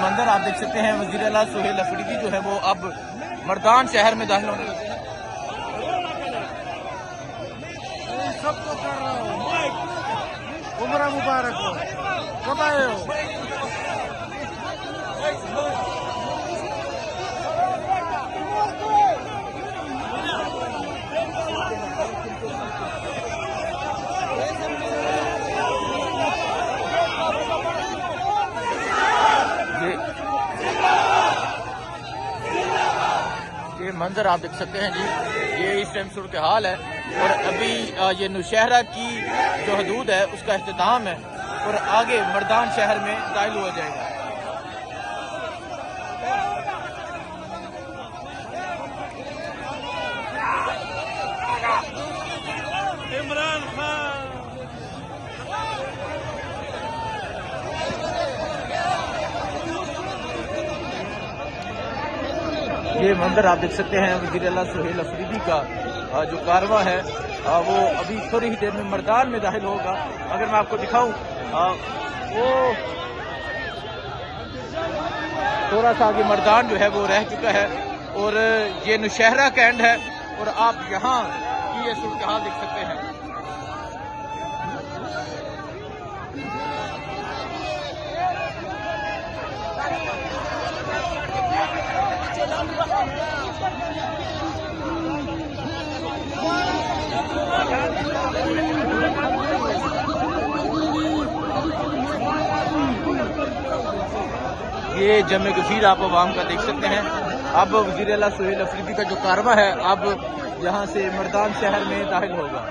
मंजर आप देख सकते हैं, वज़ीर आला सुहेल अफरीदी जो है वो अब मर्दान शहर में दाखिल होने लगे। सबको कर रहा हूँ, उम्र मुबारक हो, कब आए हो? ये मंजर आप देख सकते हैं जी, ये इस टाइम सूरत हाल है। और अभी ये नौशहरा की जो हदूद है उसका इख्तिताम है और आगे मर्दान शहर में दाखिल हुआ जाएगा। इमरान खान ये मंजर आप देख सकते हैं, वज़ीर आला सुहेल अफरीदी का जो कारवा है वो अभी थोड़ी ही देर में मर्दान में दाखिल होगा। अगर मैं आपको दिखाऊं वो थोड़ा सा आगे मर्दान जो है वो रह चुका है और ये नौशहरा का एंड है और आप यहाँ की ये सूरत हाल देख सकते हैं। ये जमे गफीर आप अवाम का देख सकते हैं। अब वज़ीर आला सुहेल अफरीदी का जो कारवा है अब यहाँ से मर्दान शहर में दाखिल होगा।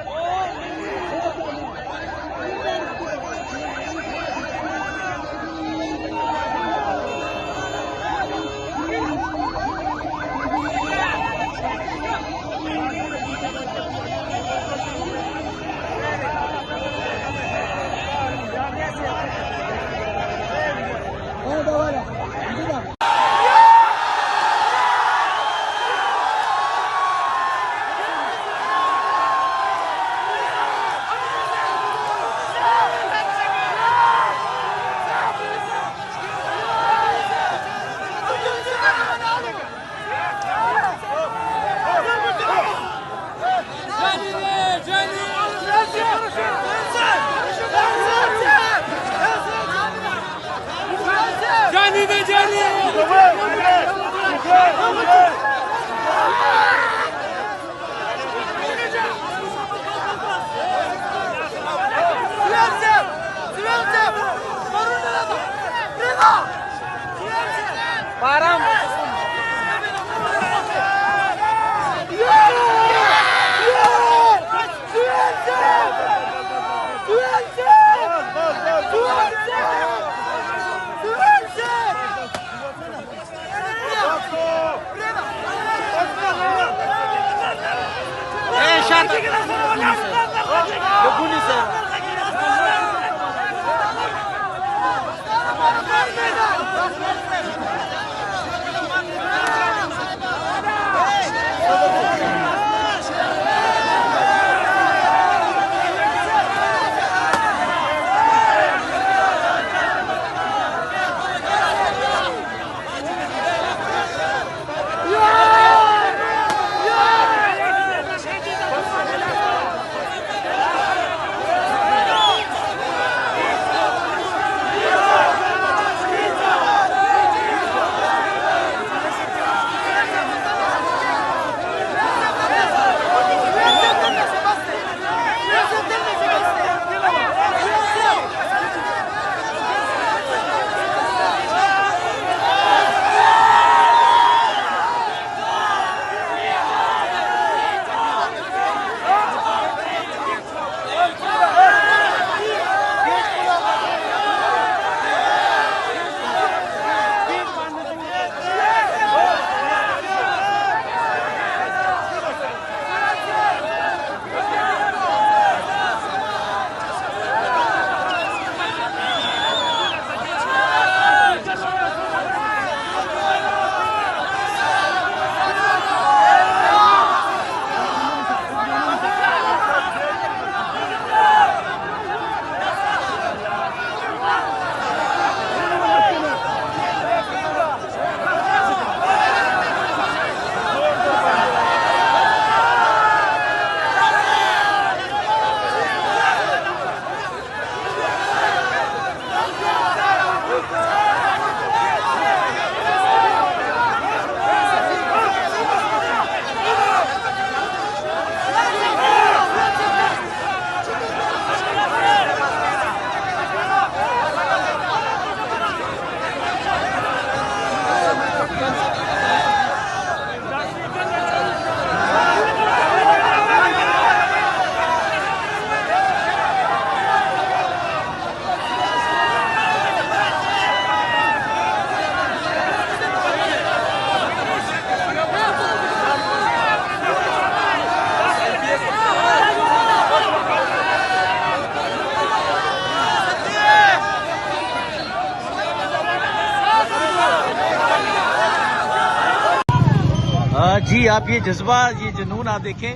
जी आप ये जज्बा, ये जुनून आप देखें,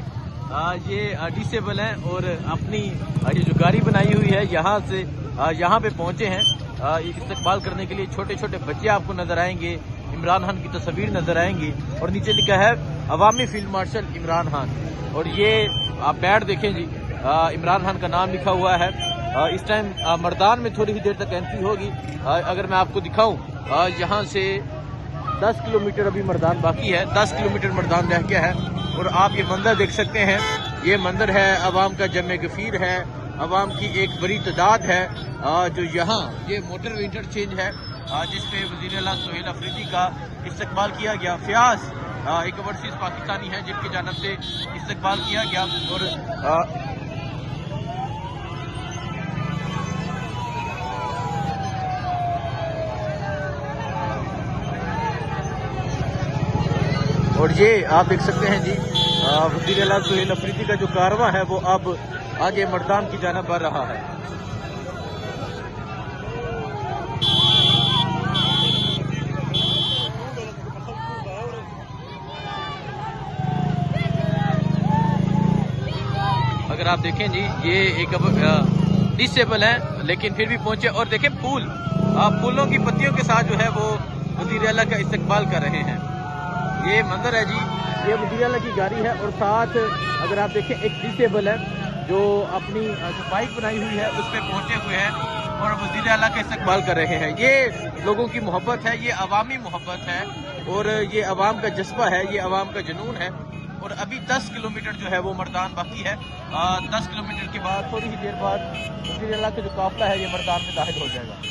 ये डिसेबल हैं और अपनी ये जो गाड़ी बनाई हुई है यहाँ से यहाँ पे पहुंचे हैं इस्तकबाल करने के लिए। छोटे छोटे बच्चे आपको नजर आएंगे, इमरान खान की तस्वीर नजर आएंगी और नीचे लिखा है अवामी फील्ड मार्शल इमरान खान। और ये आप पैड देखें जी, इमरान खान का नाम लिखा हुआ है। इस टाइम मर्दान में थोड़ी ही देर तक एंट्री होगी। अगर मैं आपको दिखाऊं, यहाँ से 10 किलोमीटर अभी मर्दान बाकी है, 10 किलोमीटर मर्दान रह गया है। और आप ये मंदिर देख सकते हैं, ये मंदिर है अवाम का जमे गफीर है, अवाम की एक बड़ी तादाद है जो यहाँ ये मोटर इंटरचेंज है जिसपे वज़ीर आला सोहेल अफरीदी का इस्तकबाल किया गया। फयाज एक ओवरसीज पाकिस्तानी है जिनकी जानब से इस्तकबाल किया गया। और ये आप देख सकते हैं जी, वज़ीर आला सोहेल अफरीदी का जो कारवां है वो अब आगे मर्दान की जानब बढ़ रहा है। अगर आप देखें जी, ये एक डिसेबल है लेकिन फिर भी पहुंचे। और देखें फूल, फूलों की पत्तियों के साथ जो है वो वज़ीर आला का इस्तकबाल कर रहे हैं। ये मंदिर है जी, ये वज़ीर आला की गाड़ी है और साथ अगर आप देखें एक डिसेबल है जो अपनी जो बाइक बनाई हुई है उस पर पहुंचे हुए हैं और वज़ीर आला का इस्तकबाल कर रहे हैं। ये लोगों की मोहब्बत है, ये अवामी मोहब्बत है और ये अवाम का जज्बा है, ये अवाम का जुनून है। और अभी 10 किलोमीटर जो है वो मर्दान बाकी है। 10 किलोमीटर के बाद थोड़ी ही देर बाद वज़ीर आला का जो काफिला है ये मर्दान में दाखिल हो जाएगा।